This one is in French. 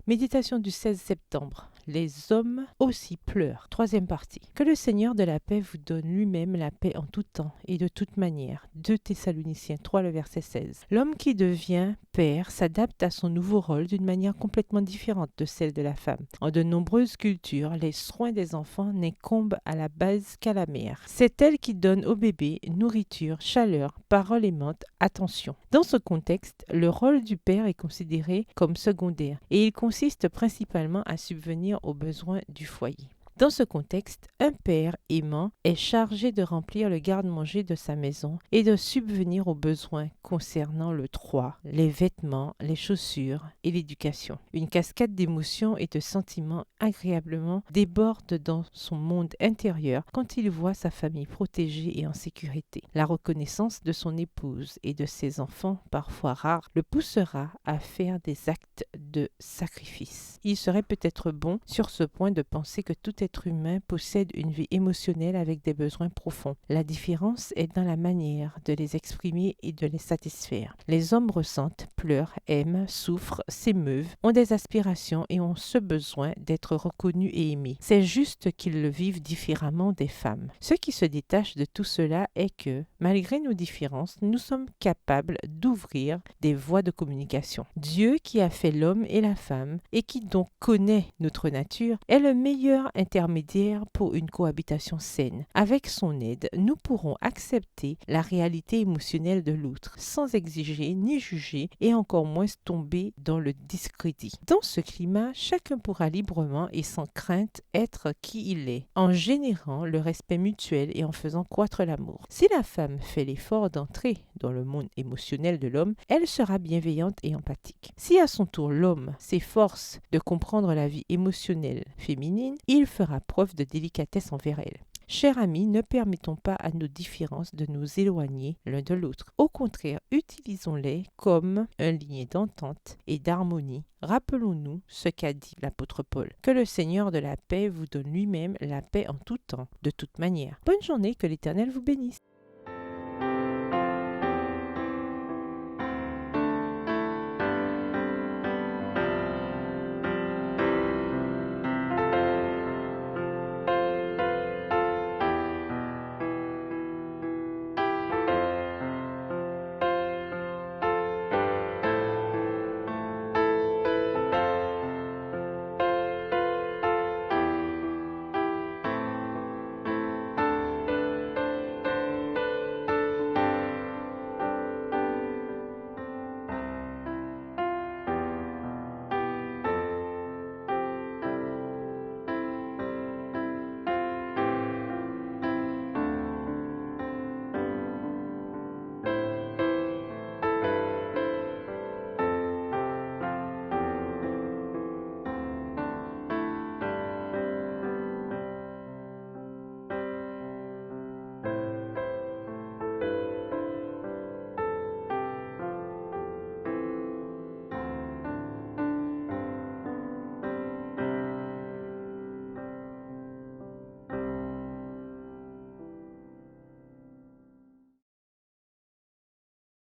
Méditation du 16 septembre. Les hommes aussi pleurent. Troisième partie. Que le Seigneur de la paix vous donne lui-même la paix en tout temps et de toute manière. 2 Thessaloniciens 3, le verset 16. L'homme qui devient père s'adapte à son nouveau rôle d'une manière complètement différente de celle de la femme. En de nombreuses cultures, les soins des enfants n'incombent à la base qu'à la mère. C'est elle qui donne au bébé nourriture, chaleur, parole aimante, attention. Dans ce contexte, le rôle du père est considéré comme secondaire et il consiste principalement à subvenir aux besoins du foyer. Dans ce contexte, un père aimant est chargé de remplir le garde-manger de sa maison et de subvenir aux besoins concernant le toit, les vêtements, les chaussures et l'éducation. Une cascade d'émotions et de sentiments agréablement déborde dans son monde intérieur quand il voit sa famille protégée et en sécurité. La reconnaissance de son épouse et de ses enfants, parfois rares, le poussera à faire des actes de sacrifice. Il serait peut-être bon sur ce point de penser que tout être humain possède une vie émotionnelle avec des besoins profonds. La différence est dans la manière de les exprimer et de les satisfaire. Les hommes ressentent, pleurent, aiment, souffrent, s'émeuvent, ont des aspirations et ont ce besoin d'être reconnus et aimés. C'est juste qu'ils le vivent différemment des femmes. Ce qui se détache de tout cela est que, malgré nos différences, nous sommes capables d'ouvrir des voies de communication. Dieu qui a fait l'homme et la femme et qui donc connaît notre nature est le meilleur intermédiaire pour une cohabitation saine. Avec son aide, nous pourrons accepter la réalité émotionnelle de l'autre sans exiger ni juger et encore moins tomber dans le discrédit. Dans ce climat, chacun pourra librement et sans crainte être qui il est, en générant le respect mutuel et en faisant croître l'amour. Si la femme fait l'effort d'entrer dans le monde émotionnel de l'homme, elle sera bienveillante et empathique. Si à son tour l'homme s'efforce de comprendre la vie émotionnelle féminine, il fera preuve de délicatesse envers elle. Chers amis, ne permettons pas à nos différences de nous éloigner l'un de l'autre. Au contraire, utilisons-les comme un lien d'entente et d'harmonie. Rappelons-nous ce qu'a dit l'apôtre Paul. Que le Seigneur de la paix vous donne lui-même la paix en tout temps, de toute manière. Bonne journée, que l'Éternel vous bénisse.